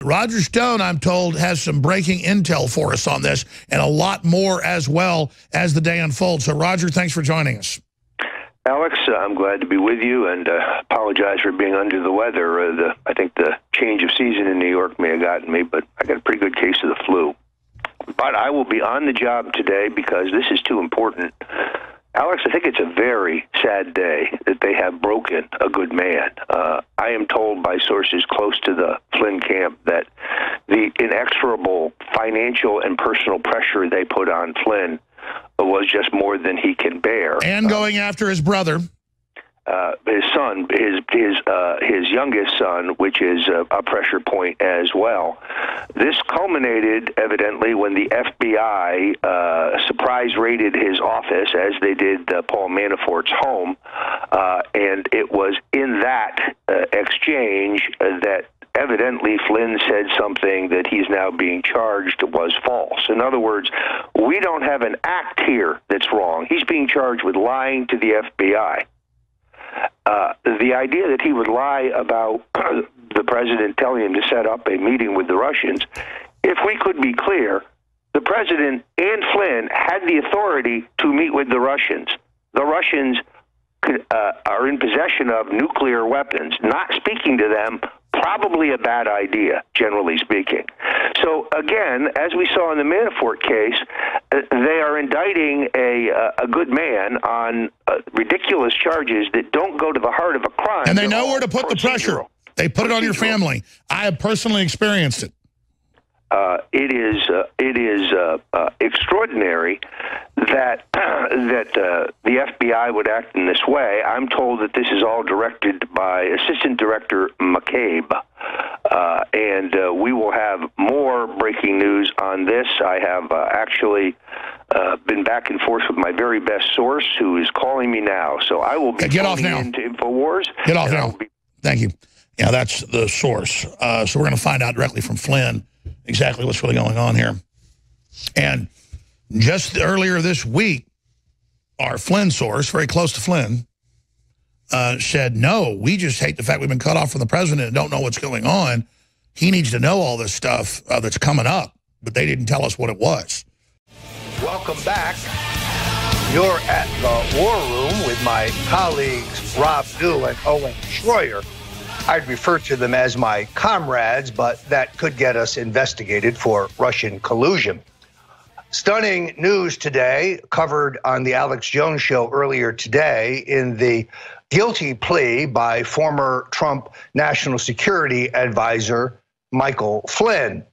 Roger Stone, I'm told, has some breaking intel for us on this, and a lot more as well as the day unfolds. So, Roger, thanks for joining us. Alex, I'm glad to be with you, and apologize for being under the weather. I think the change of season in New York may have gotten me, but I got a pretty good case of the flu. But I will be on the job today because this is too important. Alex, I think it's a very sad day that they have broken a good man. I am told by sources close to the Flynn camp that the inexorable financial and personal pressure they put on Flynn was just more than he can bear. And going after his brother. His son, his youngest son, which is a pressure point as well. This culminated, evidently, when the FBI surprise raided his office, as they did Paul Manafort's home, and it was in that exchange that evidently Flynn said something that he's now being charged was false. In other words, we don't have an act here that's wrong. He's being charged with lying to the FBI. The idea that he would lie about the president telling him to set up a meeting with the Russians, if we could be clear, the president and Flynn had the authority to meet with the Russians. The Russians are in possession of nuclear weapons. Not speaking to them, probably a bad idea, generally speaking. So again, as we saw in the Manafort case, they are indicting a good man on ridiculous charges that don't go to the heart of a crime. And they know where to put the pressure. They put it on your family. I have personally experienced it. It is extraordinary that the FBI would act in this way. I'm told that this is all directed by Assistant Director McCabe, and we will have more breaking news on this. I have actually been back and forth with my very best source, who is calling me now. So I will be phoning into InfoWars. Get off now. Thank you. Yeah, that's the source. So we're going to find out directly from Flynn exactly what's really going on here. And just earlier this week, our Flynn source, very close to Flynn, said, no, we just hate the fact we've been cut off from the president and don't know what's going on. He needs to know all this stuff that's coming up, but they didn't tell us what it was. Welcome back. You're at the War Room with my colleagues Rob Dew and Owen Schroyer. I'd refer to them as my comrades, but that could get us investigated for Russian collusion. Stunning news today, covered on the Alex Jones show earlier today, in the guilty plea by former Trump National Security Advisor Michael Flynn.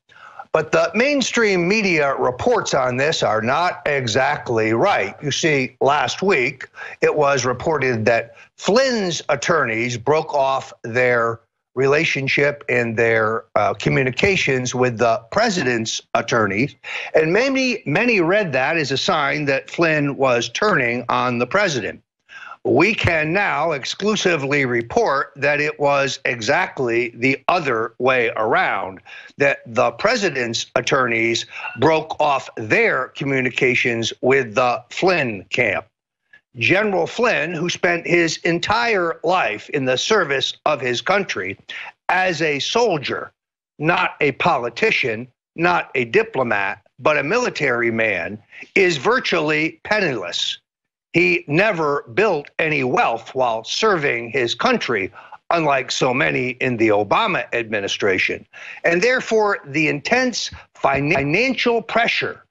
But the mainstream media reports on this are not exactly right. You see, last week, it was reported that Flynn's attorneys broke off their relationship and their communications with the president's attorneys, and many read that as a sign that Flynn was turning on the president. We can now exclusively report that it was exactly the other way around, that the president's attorneys broke off their communications with the Flynn camp. General Flynn, who spent his entire life in the service of his country as a soldier, not a politician, not a diplomat, but a military man, is virtually penniless. He never built any wealth while serving his country, unlike so many in the Obama administration. And therefore, the intense financial pressure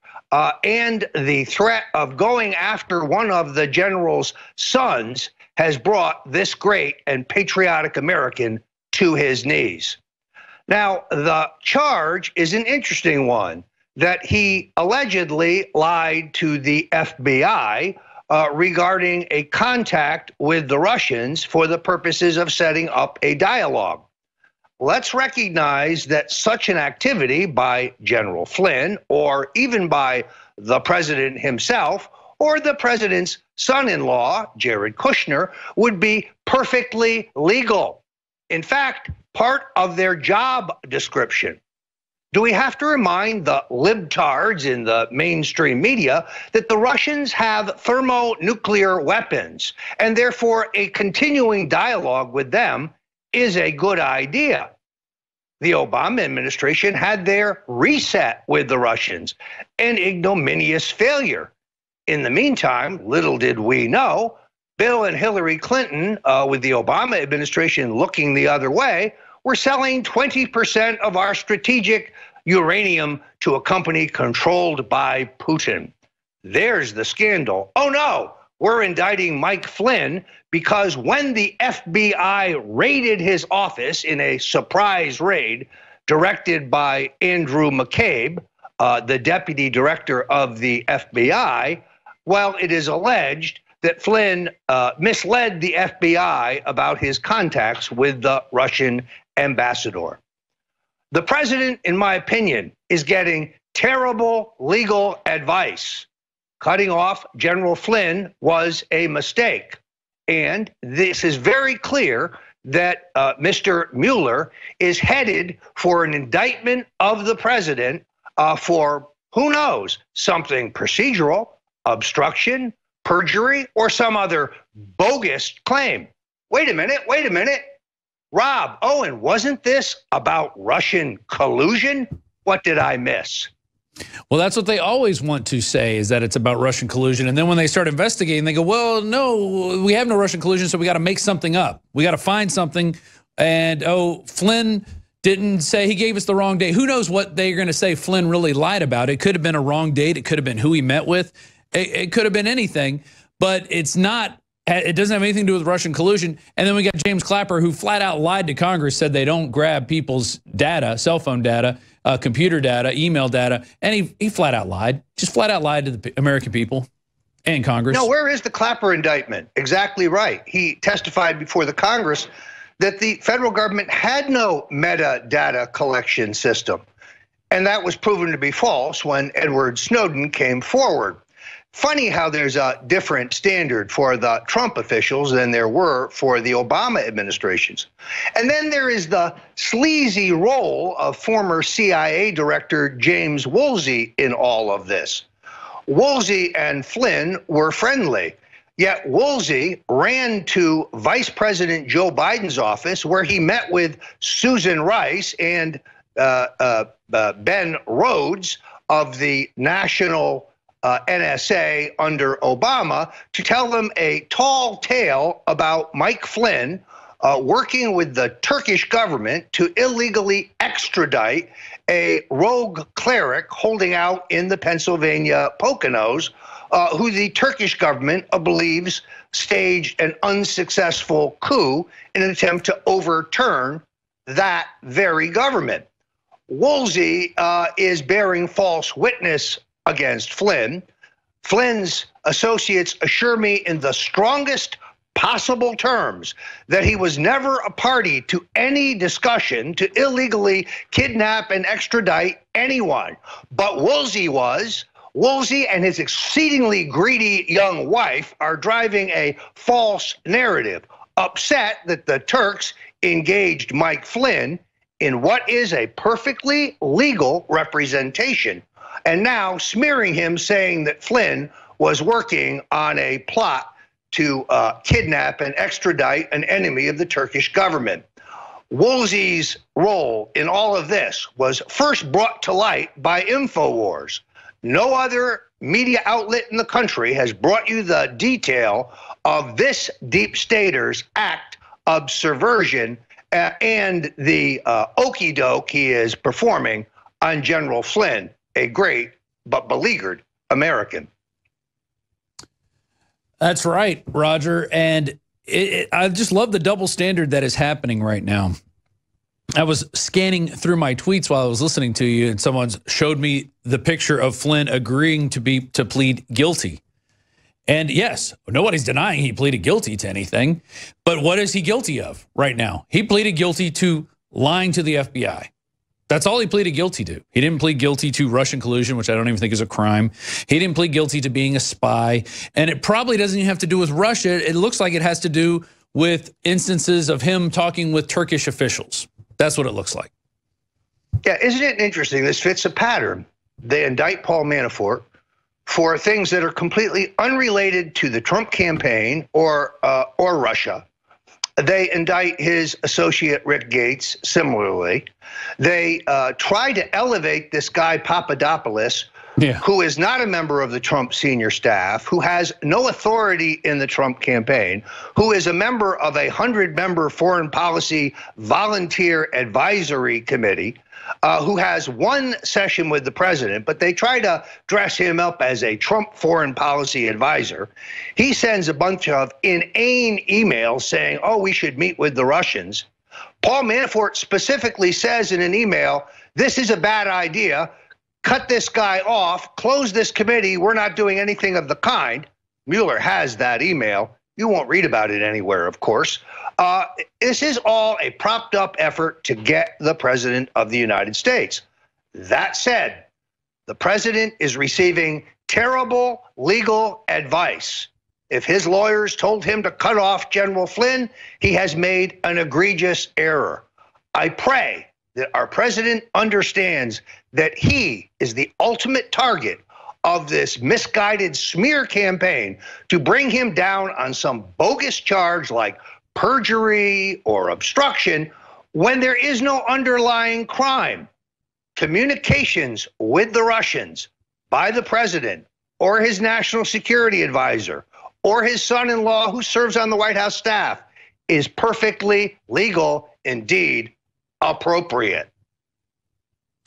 and the threat of going after one of the general's sons has brought this great and patriotic American to his knees. Now, the charge is an interesting one, that he allegedly lied to the FBI regarding a contact with the Russians for the purposes of setting up a dialogue. Let's recognize that such an activity by General Flynn, or even by the president himself, or the president's son-in-law, Jared Kushner, would be perfectly legal. In fact, part of their job description. Do we have to remind the libtards in the mainstream media that the Russians have thermonuclear weapons, and therefore a continuing dialogue with them is a good idea? the Obama administration had their reset with the Russians, an ignominious failure. In the meantime, little did we know, Bill and Hillary Clinton, with the Obama administration looking the other way, were selling 20% of our strategic uranium to a company controlled by Putin. There's the scandal. Oh no, we're indicting Mike Flynn because when the FBI raided his office in a surprise raid directed by Andrew McCabe, the deputy director of the FBI, well, it is alleged that Flynn misled the FBI about his contacts with the Russian ambassador. The president, in my opinion, is getting terrible legal advice. Cutting off General Flynn was a mistake. And this is very clear that Mr. Mueller is headed for an indictment of the president for, who knows, something procedural, obstruction, perjury, or some other bogus claim. Wait a minute. Rob, Owen, wasn't this about Russian collusion? What did I miss? Well, that's what they always want to say, is that it's about Russian collusion. And then when they start investigating, they go, well, no, we have no Russian collusion, so we got to make something up. We got to find something. And, oh, Flynn didn't say, he gave us the wrong date. Who knows what they're going to say Flynn really lied about? It could have been a wrong date. It could have been who he met with. It could have been anything, but it's not. It doesn't have anything to do with Russian collusion. And then we got James Clapper, who flat out lied to Congress, said they don't grab people's data, cell phone data, computer data, email data. And he flat out lied, just flat out lied to the American people and Congress. No, where is the Clapper indictment? Exactly right. He testified before the Congress that the federal government had no metadata collection system. And that was proven to be false when Edward Snowden came forward. Funny how there's a different standard for the Trump officials than there were for the Obama administrations. And then there is the sleazy role of former CIA Director James Woolsey in all of this. Woolsey and Flynn were friendly, yet Woolsey ran to Vice President Joe Biden's office where he met with Susan Rice and Ben Rhodes of the National NSA under Obama to tell them a tall tale about Mike Flynn working with the Turkish government to illegally extradite a rogue cleric holding out in the Pennsylvania Poconos, who the Turkish government believes staged an unsuccessful coup in an attempt to overturn that very government. Woolsey is bearing false witness against Flynn. Flynn's associates assure me in the strongest possible terms that he was never a party to any discussion to illegally kidnap and extradite anyone. But Woolsey was. Woolsey and his exceedingly greedy young wife are driving a false narrative, upset that the Turks engaged Mike Flynn in what is a perfectly legal representation, and now smearing him, saying that Flynn was working on a plot to kidnap and extradite an enemy of the Turkish government. Woolsey's role in all of this was first brought to light by InfoWars. No other media outlet in the country has brought you the detail of this deep stater's act of subversion and the okey doke he is performing on General Flynn, a great but beleaguered American. That's right, Roger. And I just love the double standard that is happening right now. I was scanning through my tweets while I was listening to you, and someone showed me the picture of Flynn agreeing to plead guilty. And yes, nobody's denying he pleaded guilty to anything, but what is he guilty of right now? He pleaded guilty to lying to the FBI. That's all he pleaded guilty to. He didn't plead guilty to Russian collusion, which I don't even think is a crime. He didn't plead guilty to being a spy. And it probably doesn't even have to do with Russia. It looks like it has to do with instances of him talking with Turkish officials. That's what it looks like. Yeah, isn't it interesting? This fits a pattern. They indict Paul Manafort for things that are completely unrelated to the Trump campaign or Russia. They indict his associate, Rick Gates, similarly. They try to elevate this guy, Papadopoulos, who is not a member of the Trump senior staff, who has no authority in the Trump campaign, who is a member of a 100-member foreign policy volunteer advisory committee, who has one session with the president, but they try to dress him up as a Trump foreign policy advisor. He sends a bunch of inane emails saying, oh, we should meet with the Russians. Paul Manafort specifically says in an email, this is a bad idea. Cut this guy off, close this committee. We're not doing anything of the kind. Mueller has that email. You won't read about it anywhere, of course. This is all a propped up effort to get the president of the United States. That said, the president is receiving terrible legal advice. If his lawyers told him to cut off General Flynn, he has made an egregious error. I pray that our president understands that he is the ultimate target of this misguided smear campaign to bring him down on some bogus charge like perjury or obstruction when there is no underlying crime. Communications with the Russians by the president or his national security advisor or his son-in-law who serves on the White House staff is perfectly legal, indeed appropriate.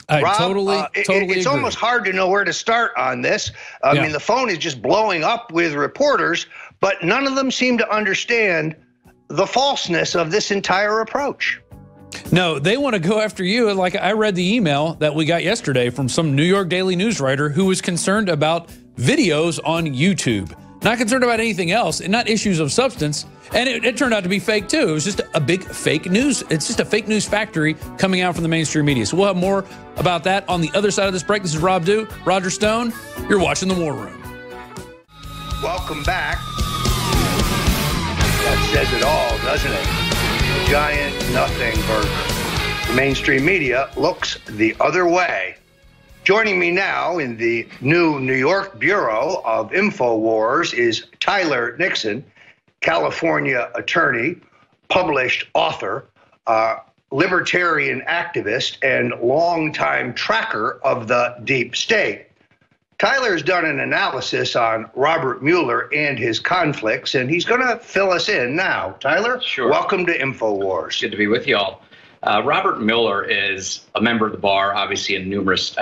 Rob, totally it's agree. almost hard to know where to start on this. I mean, the phone is just blowing up with reporters, but none of them seem to understand the falseness of this entire approach. No, they want to go after you. Like I read the email that we got yesterday from some New York Daily News writer who was concerned about videos on YouTube. Not concerned about anything else, and not issues of substance. And it turned out to be fake too. It was just a big fake news. It's just a fake news factory coming out from the mainstream media. So we'll have more about that on the other side of this break. This is Roger Stone. You're watching The War Room. Welcome back. That says it all, doesn't it? The giant nothing burger. The mainstream media looks the other way. Joining me now in the new New York Bureau of InfoWars is Tyler Nixon, California attorney, published author, libertarian activist, and longtime tracker of the deep state. Tyler's done an analysis on Robert Mueller and his conflicts, and he's going to fill us in now. Tyler, sure. Welcome to InfoWars. Good to be with you all. Robert Mueller is a member of the bar, obviously in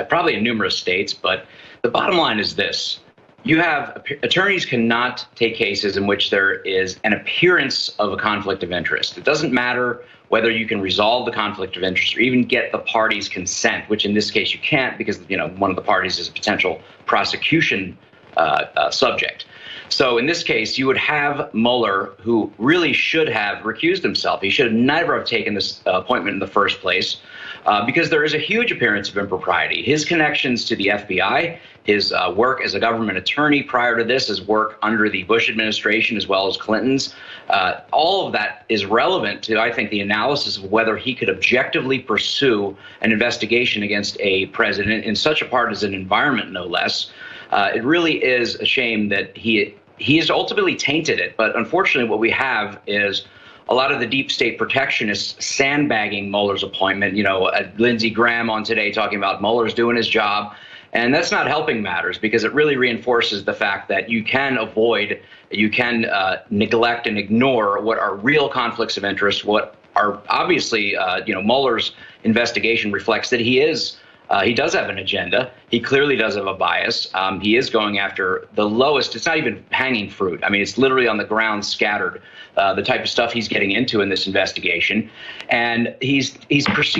probably in numerous states, but the bottom line is this. You have attorneys cannot take cases in which there is an appearance of a conflict of interest. It doesn't matter whether you can resolve the conflict of interest or even get the party's consent, which in this case you can't because one of the parties is a potential prosecution subject. So in this case, you would have Mueller, who really should have recused himself. He should never have taken this appointment in the first place because there is a huge appearance of impropriety. His connections to the FBI, his work as a government attorney prior to this, his work under the Bush administration as well as Clinton's, all of that is relevant to, I think, the analysis of whether he could objectively pursue an investigation against a president in such a partisan environment, no less. It really is a shame that he has ultimately tainted it. But unfortunately, what we have is a lot of the deep state protectionists sandbagging Mueller's appointment. Lindsey Graham on Today talking about Mueller's doing his job. And that's not helping matters because it really reinforces the fact that you can neglect and ignore what are real conflicts of interest, what are obviously, Mueller's investigation reflects that he does have an agenda. He clearly does have a bias. He is going after the lowest. It's not even hanging fruit. I mean, it's literally on the ground scattered, the type of stuff he's getting into in this investigation. And he's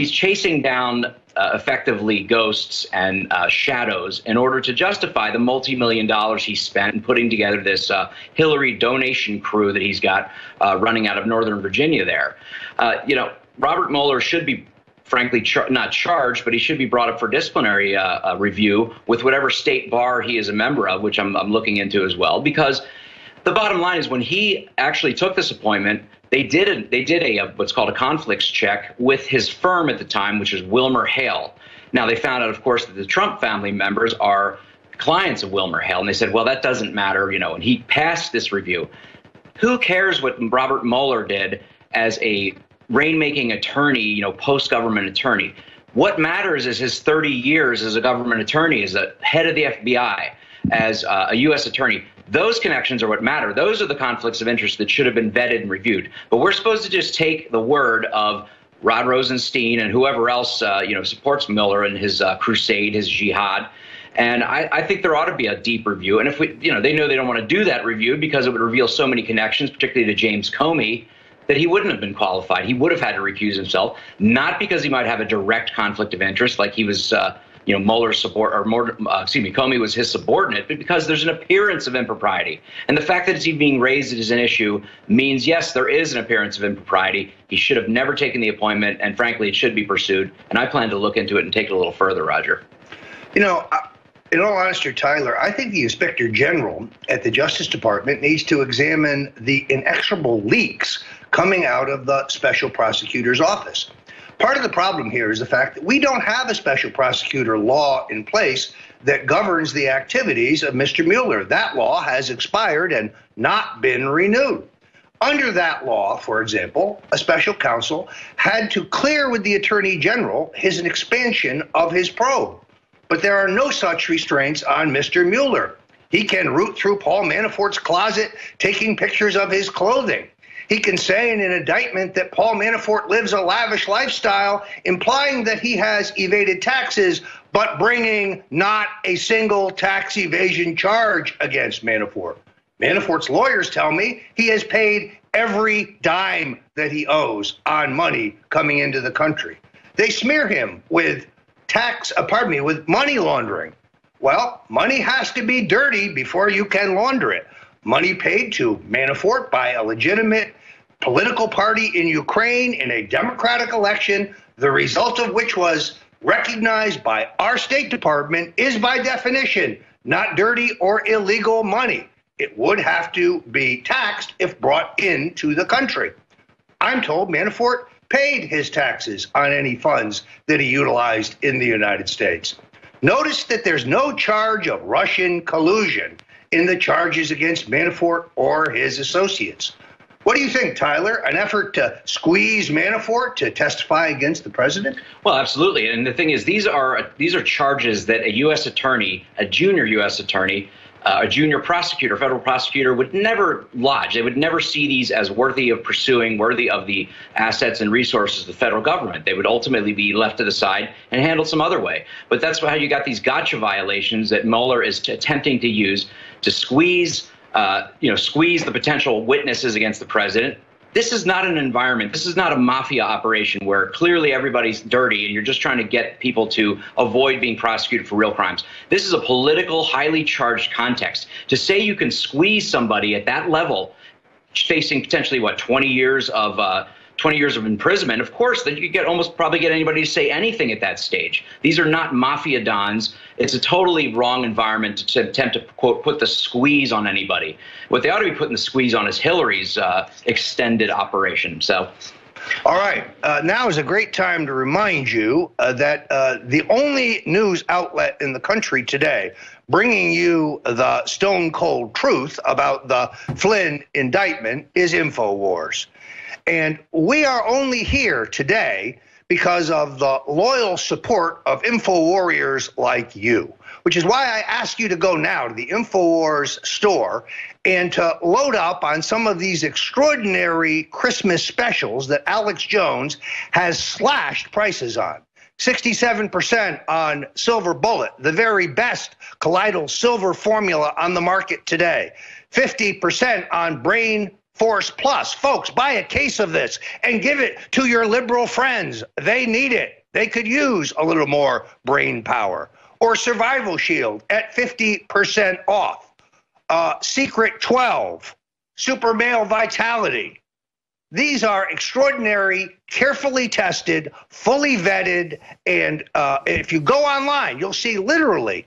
chasing down effectively ghosts and shadows in order to justify the multi-million dollars he spent in putting together this Hillary donation crew that he's got running out of Northern Virginia there. Robert Mueller should be frankly not charged, but he should be brought up for disciplinary review with whatever state bar he is a member of, which I'm looking into as well. Because the bottom line is when he actually took this appointment, they did a what's called a conflicts check with his firm at the time, which is Wilmer Hale. Now, they found out, of course, that the Trump family members are clients of Wilmer Hale, and they said, well, that doesn't matter, and he passed this review. Who cares what Robert Mueller did as a rainmaking attorney, post-government attorney. What matters is his 30 years as a government attorney, as a head of the FBI, as a U.S. attorney. Those connections are what matter. Those are the conflicts of interest that should have been vetted and reviewed. But we're supposed to just take the word of Rod Rosenstein and whoever else, supports Mueller and his crusade, his jihad. And I think there ought to be a deep review. And if they know they don't want to do that review because it would reveal so many connections, particularly to James Comey, that he wouldn't have been qualified. He would have had to recuse himself, not because he might have a direct conflict of interest, like he was, Mueller's support, or Comey was his subordinate, but because there's an appearance of impropriety. And the fact that it's even being raised as an issue means, yes, there is an appearance of impropriety. He should have never taken the appointment, and frankly, it should be pursued. And I plan to look into it and take it a little further, Roger. In all honesty, Tyler, I think the Inspector General at the Justice Department needs to examine the inexorable leaks coming out of the special prosecutor's office. Part of the problem here is the fact that we don't have a special prosecutor law in place that governs the activities of Mr. Mueller. That law has expired and not been renewed. Under that law, for example, a special counsel had to clear with the Attorney General his expansion of his probe. But there are no such restraints on Mr. Mueller. He can root through Paul Manafort's closet, taking pictures of his clothing. He can say in an indictment that Paul Manafort lives a lavish lifestyle, implying that he has evaded taxes, but bringing not a single tax evasion charge against Manafort. Manafort's lawyers tell me he has paid every dime that he owes on money coming into the country. They smear him with with money laundering. Well, money has to be dirty before you can launder it. Money paid to Manafort by a legitimate political party in Ukraine in a democratic election, the result of which was recognized by our State Department, is by definition not dirty or illegal money. It would have to be taxed if brought into the country. I'm told Manafort paid his taxes on any funds that he utilized in the United States. Notice that there's no charge of Russian collusion in the charges against Manafort or his associates. What do you think, Tyler? An effort to squeeze Manafort to testify against the president? Well, absolutely. And the thing is, these are charges that a U.S. attorney, a junior U.S. attorney, a junior prosecutor, federal prosecutor would never lodge. They would never see these as worthy of pursuing, worthy of the assets and resources of the federal government. They would ultimately be left to the side and handled some other way. But that's how you got these gotcha violations that Mueller is attempting to use to squeeze the potential witnesses against the president. This is not an environment. This is not a mafia operation where clearly everybody's dirty and you're just trying to get people to avoid being prosecuted for real crimes. This is a political, highly charged context. To say you can squeeze somebody at that level, facing potentially, 20 years of imprisonment, of course, that you could probably get anybody to say anything at that stage. These are not mafia dons. It's a totally wrong environment to attempt to, quote, put the squeeze on anybody. What they ought to be putting the squeeze on is Hillary's extended operation. So, all right. Now is a great time to remind you that the only news outlet in the country today bringing you the stone cold truth about the Flynn indictment is InfoWars. And we are only here today because of the loyal support of InfoWarriors like you, which is why I ask you to go now to the InfoWars store and to load up on some of these extraordinary Christmas specials that Alex Jones has slashed prices on. 67% on Silver Bullet, the very best colloidal silver formula on the market today. 50% on Brain Force Plus. Folks, buy a case of this and give it to your liberal friends. They need it. They could use a little more brain power. Or Survival Shield at 50% off. Secret 12, Super Male Vitality. These are extraordinary, carefully tested, fully vetted, and if you go online, you'll see literally,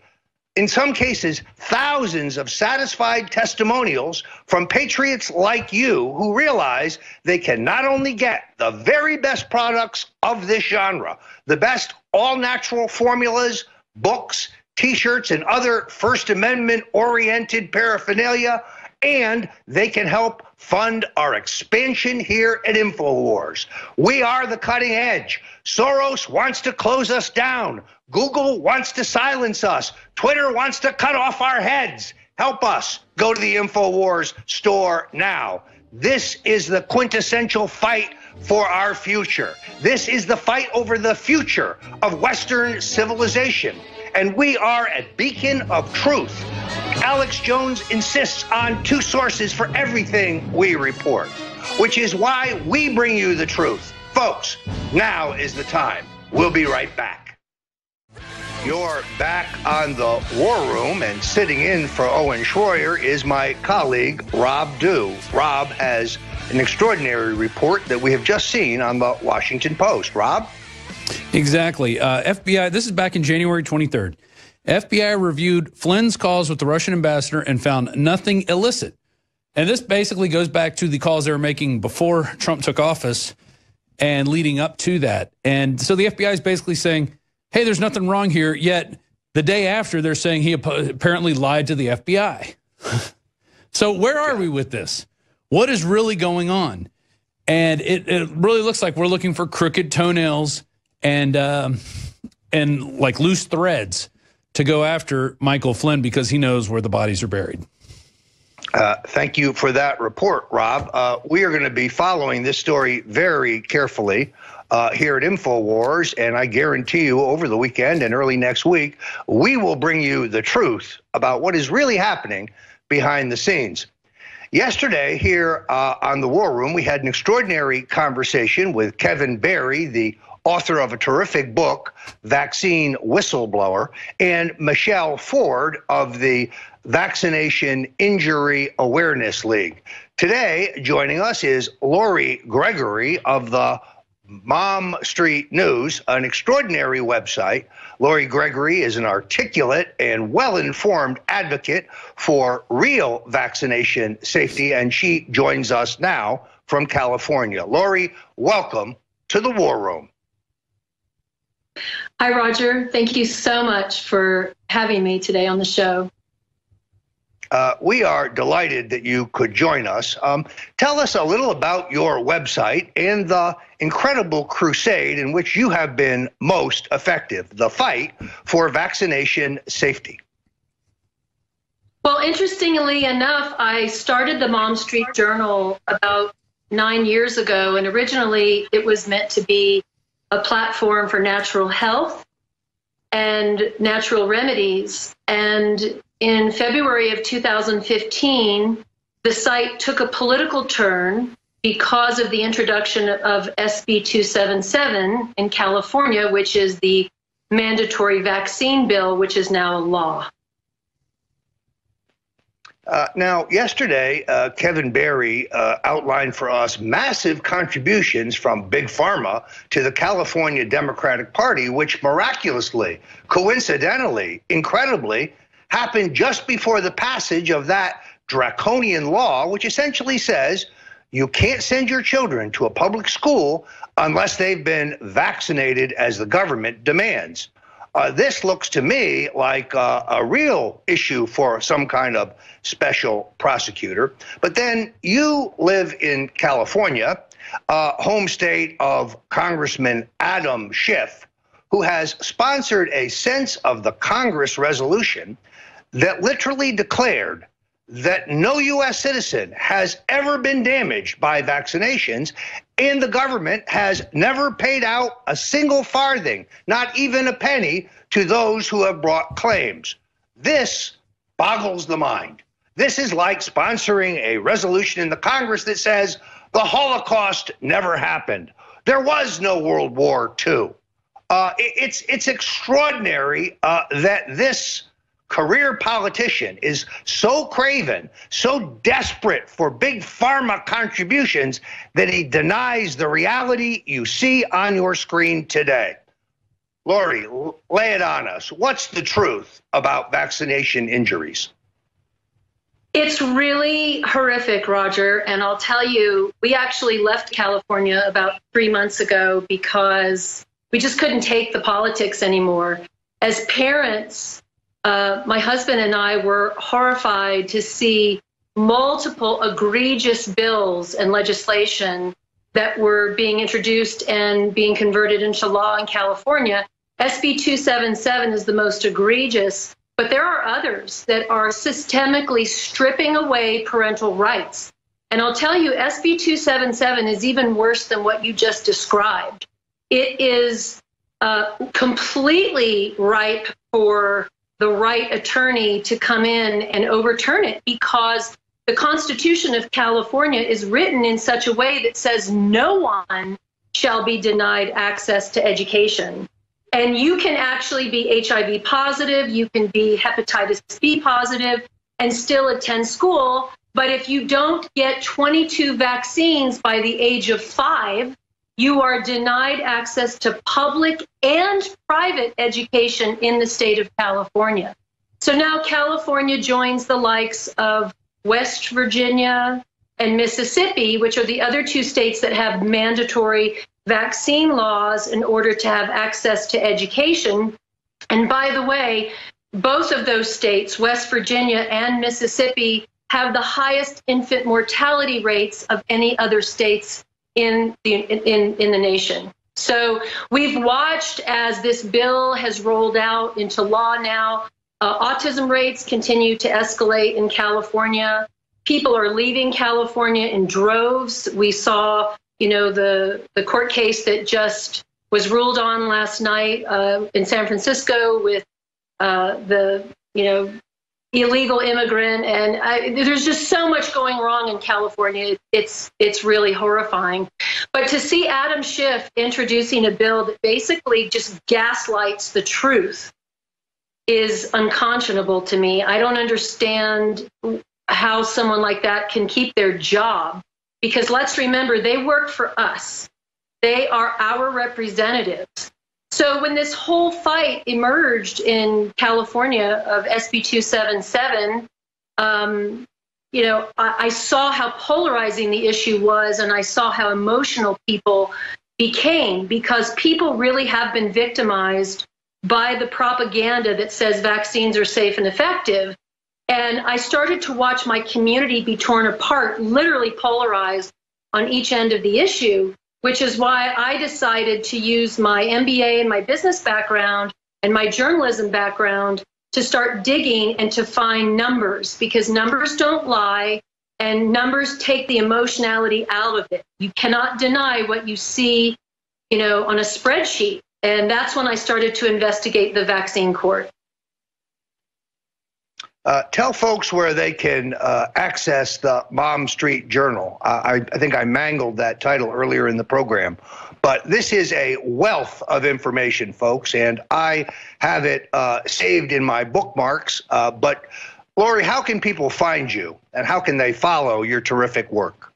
in some cases, thousands of satisfied testimonials from patriots like you who realize they can not only get the very best products of this genre, the best all-natural formulas, books, T-shirts, and other First Amendment-oriented paraphernalia, and they can help fund our expansion here at InfoWars. We are the cutting edge. Soros wants to close us down. Google wants to silence us. Twitter wants to cut off our heads. Help us. Go to the InfoWars store now. This is the quintessential fight for our future. This is the fight over the future of Western civilization. And we are a beacon of truth. Alex Jones insists on two sources for everything we report, which is why we bring you the truth. Folks, now is the time. We'll be right back. You're back on the War Room, and sitting in for Owen Schroyer is my colleague, Rob Dew. Rob has an extraordinary report that we have just seen on the Washington Post. Rob? Exactly. FBI, this is back in January 23rd. FBI reviewed Flynn's calls with the Russian ambassador and found nothing illicit. And this basically goes back to the calls they were making before Trump took office and leading up to that. And so the FBI is basically saying, hey, there's nothing wrong here, yet the day after they're saying he apparently lied to the FBI. So where are we with this? What is really going on? And it really looks like we're looking for crooked toenails and like loose threads to go after Michael Flynn because he knows where the bodies are buried. Thank you for that report, Rob. We are going to be following this story very carefully here at InfoWars, and I guarantee you over the weekend and early next week, we will bring you the truth about what is really happening behind the scenes. Yesterday here on the War Room, we had an extraordinary conversation with Kevin Barry, the author of a terrific book, Vaccine Whistleblower, and Michelle Ford of the Vaccination Injury Awareness League. Today, joining us is Lori Gregory of the Mom Street News, an extraordinary website. Lori Gregory is an articulate and well-informed advocate for real vaccination safety, and she joins us now from California. Lori, welcome to the War Room. Hi, Roger. Thank you so much for having me today on the show. We are delighted that you could join us. Tell us a little about your website and the incredible crusade in which you have been most effective, the fight for vaccination safety. Well, interestingly enough, I started the Mom Street Journal about 9 years ago, and originally it was meant to be a platform for natural health and natural remedies. And in February of 2015, the site took a political turn because of the introduction of SB 277 in California, which is the mandatory vaccine bill, which is now a law. Now, yesterday, Kevin Barry outlined for us massive contributions from Big Pharma to the California Democratic Party, which miraculously, coincidentally, incredibly, happened just before the passage of that draconian law, which essentially says you can't send your children to a public school unless they've been vaccinated as the government demands. This looks to me like a real issue for some kind of special prosecutor. But then you live in California, home state of Congressman Adam Schiff, who has sponsored a sense of the Congress resolution that literally declared that no U.S. citizen has ever been damaged by vaccinations, and the government has never paid out a single farthing, not even a penny, to those who have brought claims. This boggles the mind. This is like sponsoring a resolution in the Congress that says the Holocaust never happened. There was no World War II. It's extraordinary that this career politician is so craven, so desperate for big pharma contributions that he denies the reality you see on your screen today. Lori, lay it on us. What's the truth about vaccination injuries? It's really horrific, Roger, and I'll tell you, we actually left California about 3 months ago because we just couldn't take the politics anymore. As parents, my husband and I were horrified to see multiple egregious bills and legislation that were being introduced and being converted into law in California. SB 277 is the most egregious, but there are others that are systemically stripping away parental rights. And I'll tell you, SB 277 is even worse than what you just described. It is completely ripe for the right attorney to come in and overturn it, because the Constitution of California is written in such a way that says no one shall be denied access to education. And you can actually be HIV positive, you can be hepatitis B positive, and still attend school. But if you don't get 22 vaccines by the age of 5, you are denied access to public and private education in the state of California. So now California joins the likes of West Virginia and Mississippi, which are the other two states that have mandatory vaccine laws in order to have access to education. And by the way, both of those states, West Virginia and Mississippi, have the highest infant mortality rates of any other states in the nation. So we've watched as this bill has rolled out into law now. Autism rates continue to escalate in California. People are leaving California in droves. We saw, the court case that just was ruled on last night in San Francisco with the illegal immigrant, and there's just so much going wrong in California. It's really horrifying. But to see Adam Schiff introducing a bill that basically just gaslights the truth is unconscionable to me. I don't understand how someone like that can keep their job, because let's remember, they work for us. They are our representatives. So when this whole fight emerged in California of SB 277, I saw how polarizing the issue was, and I saw how emotional people became, because people really have been victimized by the propaganda that says vaccines are safe and effective. And I started to watch my community be torn apart, literally polarized on each end of the issue, which is why I decided to use my MBA and my business background and my journalism background to start digging and to find numbers, because numbers don't lie and numbers take the emotionality out of it. You cannot deny what you see, on a spreadsheet. And that's when I started to investigate the vaccine court. Tell folks where they can access the Mom Street Journal. I think I mangled that title earlier in the program, but this is a wealth of information, folks, and I have it saved in my bookmarks. But Lori, how can people find you, and how can they follow your terrific work?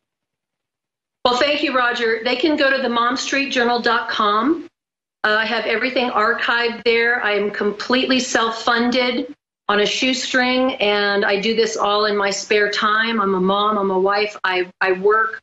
Well, thank you, Roger. They can go to themomstreetjournal.com. I have everything archived there. I am completely self-funded on a shoestring, and I do this all in my spare time. I'm a mom, I'm a wife, I work.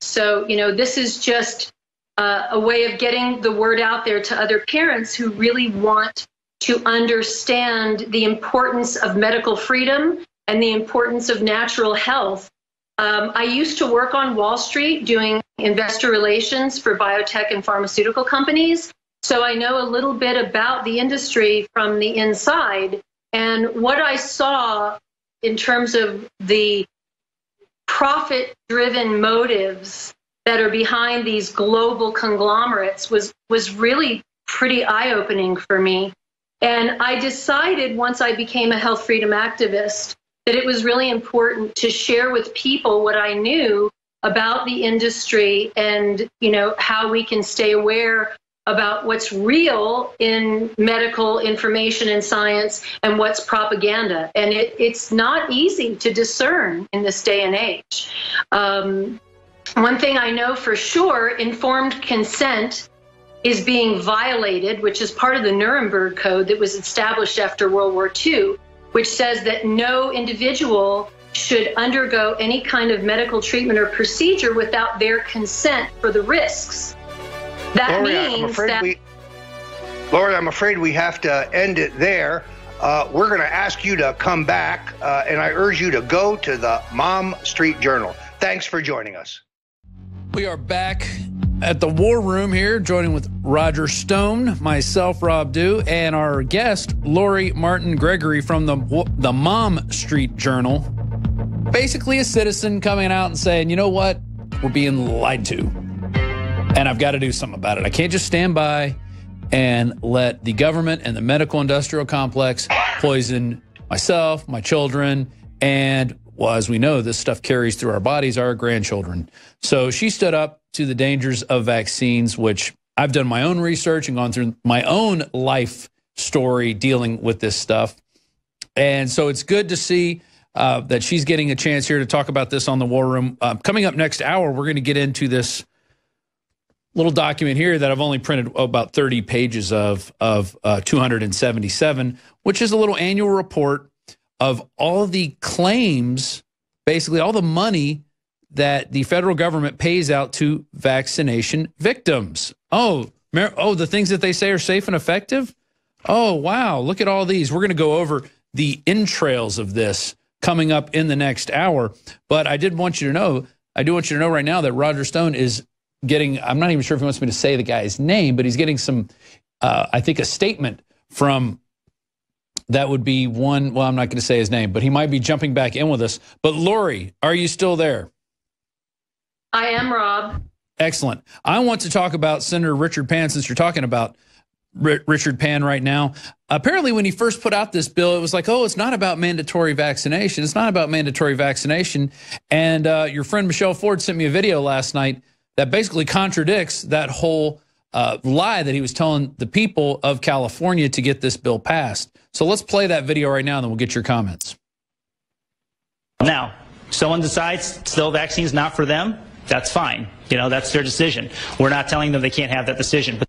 So this is just a way of getting the word out there to other parents who really want to understand the importance of medical freedom and the importance of natural health. I used to work on Wall Street doing investor relations for biotech and pharmaceutical companies, so I know a little bit about the industry from the inside. And what I saw in terms of the profit-driven motives that are behind these global conglomerates was really pretty eye-opening for me. And I decided, once I became a health freedom activist, that it was really important to share with people what I knew about the industry and, how we can stay aware about what's real in medical information and science and what's propaganda. And it's not easy to discern in this day and age. One thing I know for sure, informed consent is being violated, which is part of the Nuremberg Code that was established after World War II, which says that no individual should undergo any kind of medical treatment or procedure without their consent for the risks. That Lori, means Lori, I'm afraid we have to end it there. we're going to ask you to come back, and I urge you to go to the Mom Street Journal. Thanks for joining us. We are back at the War Room here, joining with Roger Stone, myself, Rob Dew, and our guest, Lori Martin Gregory from the Mom Street Journal. Basically a citizen coming out and saying, you know what, we're being lied to, and I've got to do something about it. I can't just stand by and let the government and the medical industrial complex poison myself, my children, and, well, as we know, this stuff carries through our bodies, our grandchildren. So she stood up to the dangers of vaccines, which I've done my own research and gone through my own life story dealing with this stuff. And so it's good to see that she's getting a chance here to talk about this on the War Room. Coming up next hour, we're going to get into this little document here that I've only printed about 30 pages of 277, which is a little annual report of all the claims, basically all the money that the federal government pays out to vaccination victims. Oh, the things that they say are safe and effective? Oh, wow, look at all these. We're going to go over the entrails of this coming up in the next hour. But I do want you to know right now that Roger Stone is getting, I'm not even sure if he wants me to say the guy's name, but he's getting some, I think, a statement from, that would be one, well, I'm not going to say his name, but he might be jumping back in with us. But Lori, are you still there? I am, Rob. Excellent. I want to talk about Senator Richard Pan, since you're talking about Richard Pan right now. Apparently, when he first put out this bill, it was like, oh, it's not about mandatory vaccination. It's not about mandatory vaccination. And your friend Michelle Ford sent me a video last night that basically contradicts that whole lie that he was telling the people of California to get this bill passed. So let's play that video right now, and then we'll get your comments. Now, someone decides still vaccine's not for them, that's fine. You know, that's their decision. We're not telling them they can't have that decision.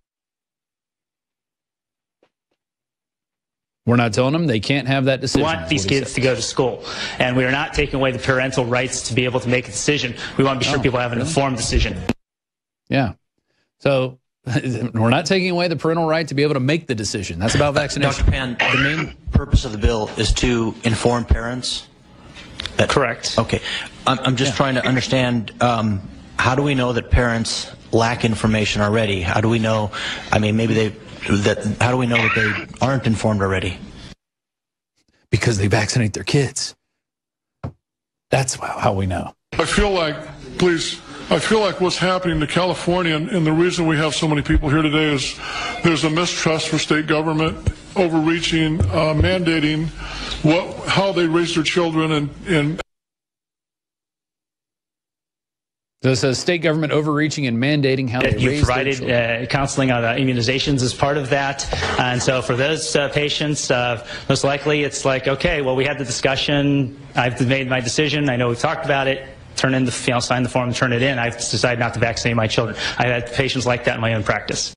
We're not telling them they can't have that decision. We want these kids to go to school, and we are not taking away the parental rights to be able to make a decision. We want to be sure people have an informed decision. Yeah. So we're not taking away the parental right to be able to make the decision. That's about vaccination. Dr. Pan, the main purpose of the bill is to inform parents? Correct. Okay. I'm just trying to understand, how do we know that parents lack information already? How do we know, I mean, maybe how do we know that they aren't informed already? Because they vaccinate their kids. That's how we know. I feel like what's happening to California, and the reason we have so many people here today is there's a mistrust for state government overreaching, mandating how they raise their children, and So it says state government overreaching and mandating how they raise You provided counseling on immunizations as part of that. And so for those patients, most likely it's like, okay, well, we had the discussion. I've made my decision. I know we've talked about it. Sign the form and turn it in. I've decided not to vaccinate my children. I've had patients like that in my own practice.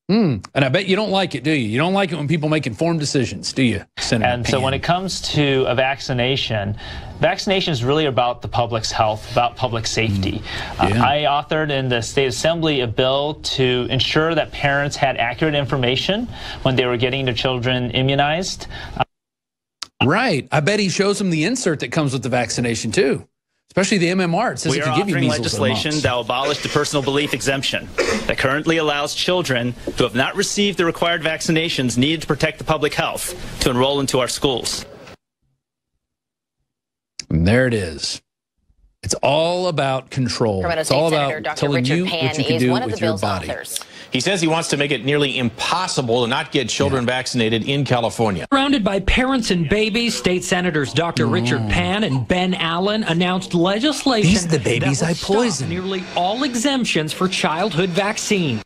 And I bet you don't like it, do you? You don't like it when people make informed decisions, do you, Senator And Pan? so when it comes to a vaccination is really about the public's health, about public safety. I authored in the State Assembly a bill to ensure that parents had accurate information when they were getting their children immunized. Right. I bet he shows them the insert that comes with the vaccination, too. Especially the MMR. It says We it are can give you offering measles legislation that will abolish the personal belief exemption that currently allows children who have not received the required vaccinations needed to protect the public health to enroll into our schools. And there it is. It's all about control. It's all about telling you what you can do with your body. He says he wants to make it nearly impossible to not get children vaccinated in California. Surrounded by parents and babies, state senators Dr. Richard Pan and Ben Allen announced legislation These are the babies that I will poisoned. stop nearly all exemptions for childhood vaccine.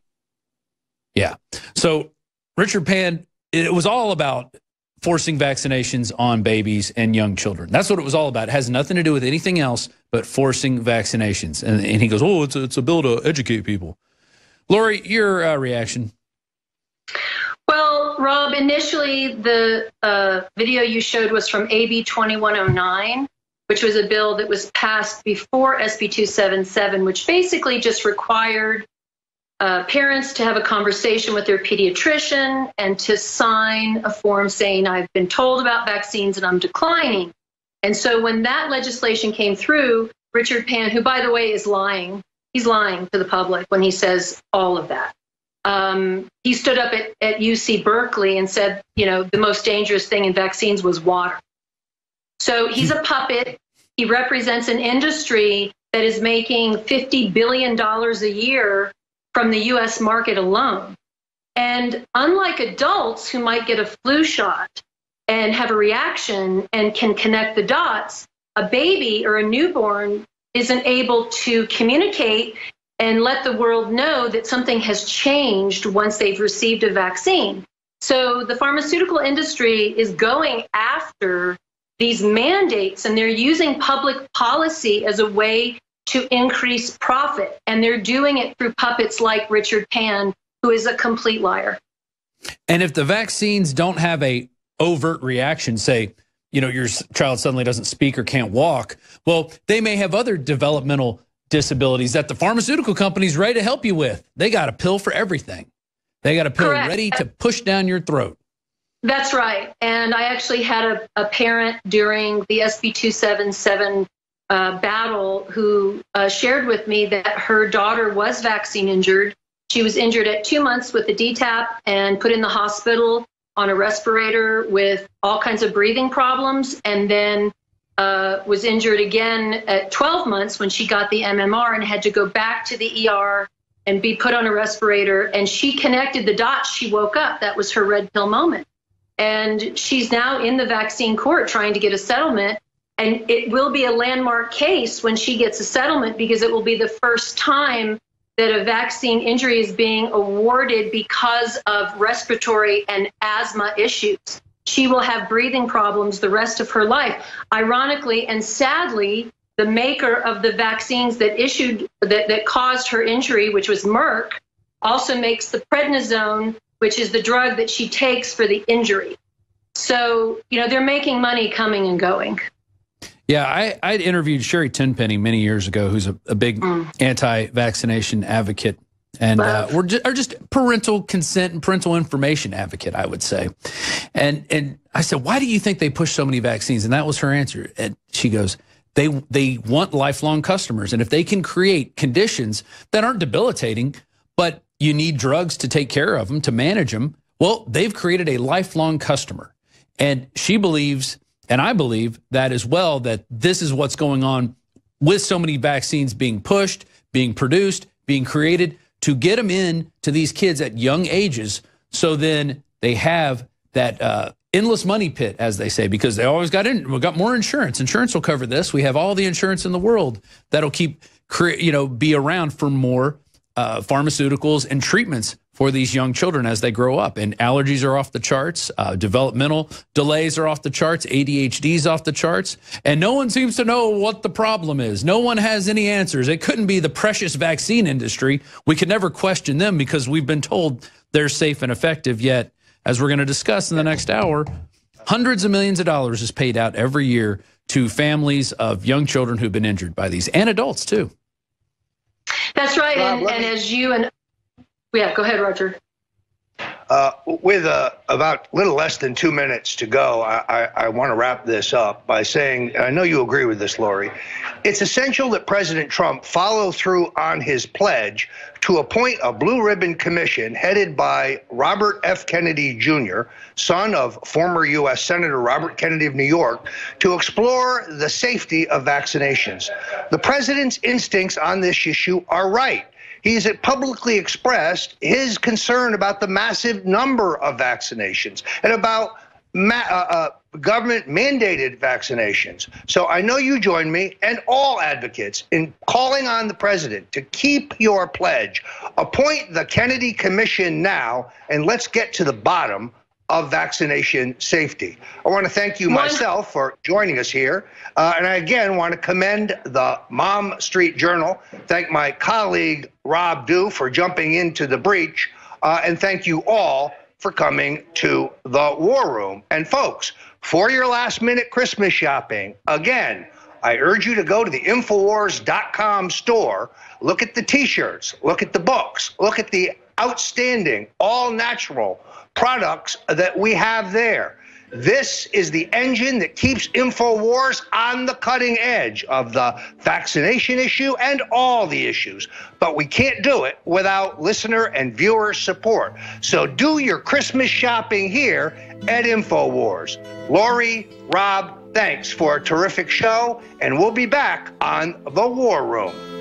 Yeah. So Richard Pan, it was all about forcing vaccinations on babies and young children. That's what it was all about. It has nothing to do with anything else but forcing vaccinations. And he goes, oh, it's a bill to educate people. Lori, your reaction? Well, Rob, initially the video you showed was from AB 2109, which was a bill that was passed before SB 277, which basically just required parents to have a conversation with their pediatrician and to sign a form saying, I've been told about vaccines and I'm declining. And so when that legislation came through, Richard Pan, who, by the way, is lying, he's lying to the public when he says all of that. He stood up at UC Berkeley and said, you know, the most dangerous thing in vaccines was water. So he's a puppet. He represents an industry that is making $50 billion a year from the U.S. market alone. And unlike adults who might get a flu shot and have a reaction and can connect the dots, a baby or a newborn isn't able to communicate and let the world know that something has changed once they've received a vaccine. So the pharmaceutical industry is going after these mandates, and they're using public policy as a way to increase profit. And they're doing it through puppets like Richard Pan, who is a complete liar. And if the vaccines don't have a overt reaction, say, you know, your child suddenly doesn't speak or can't walk, well, they may have other developmental disabilities that the pharmaceutical company's ready to help you with. They got a pill for everything. They got a pill ready to push down your throat. That's right. And I actually had a parent during the SB 277 battle who shared with me that her daughter was vaccine injured. She was injured at 2 months with a DTaP and put in the hospital on a respirator with all kinds of breathing problems, and then was injured again at 12 months when she got the MMR and had to go back to the ER and be put on a respirator. And she connected the dots. She woke up. That was her red pill moment. And she's now in the vaccine court trying to get a settlement. And it will be a landmark case when she gets a settlement, because it will be the first time that a vaccine injury is being awarded because of respiratory and asthma issues. She will have breathing problems the rest of her life. Ironically and sadly, the maker of the vaccines that caused her injury, which was Merck, also makes the prednisone, which is the drug that she takes for the injury. So, you know, they're making money coming and going. Yeah, I interviewed Sherry Tenpenny many years ago, who's a big anti-vaccination advocate, and or just parental consent and parental information advocate, I would say. And I said, why do you think they push so many vaccines? And that was her answer. And she goes, they want lifelong customers. And if they can create conditions that aren't debilitating, but you need drugs to take care of them, to manage them, well, they've created a lifelong customer. And she believes, and I believe that as well, that this is what's going on with so many vaccines being pushed, being produced, being created to get them in to these kids at young ages. So then they have that endless money pit, as they say, because they always we got more insurance. Insurance will cover this. We have all the insurance in the world that'll keep, be around for more pharmaceuticals and treatments for these young children as they grow up. And allergies are off the charts, developmental delays are off the charts, ADHD's off the charts, and no one seems to know what the problem is. No one has any answers. It couldn't be the precious vaccine industry. We could never question them because we've been told they're safe and effective, yet, as we're going to discuss in the next hour, hundreds of millions of dollars is paid out every year to families of young children who've been injured by these, and adults too. That's right, and as you and yeah, go ahead, Roger. With about a little less than 2 minutes to go, I want to wrap this up by saying, I know you agree with this, Lori, it's essential that President Trump follow through on his pledge to appoint a blue ribbon commission headed by Robert F. Kennedy Jr., son of former U.S. Senator Robert Kennedy of New York, to explore the safety of vaccinations. The president's instincts on this issue are right. He's publicly expressed his concern about the massive number of vaccinations and about government-mandated vaccinations. So I know you join me and all advocates in calling on the president to keep your pledge. Appoint the Kennedy Commission now, and let's get to the bottom of vaccination safety. I want to thank you myself for joining us here. And I again want to commend the Mom Street Journal, thank my colleague Rob Dew for jumping into the breach, and thank you all for coming to the War Room. And folks, for your last minute Christmas shopping, again, I urge you to go to the Infowars.com store, look at the T-shirts, look at the books, look at the outstanding all-natural products that we have there. This is the engine that keeps InfoWars on the cutting edge of the vaccination issue and all the issues. But we can't do it without listener and viewer support. So do your Christmas shopping here at InfoWars. Lori, Rob, thanks for a terrific show, and we'll be back on The War Room.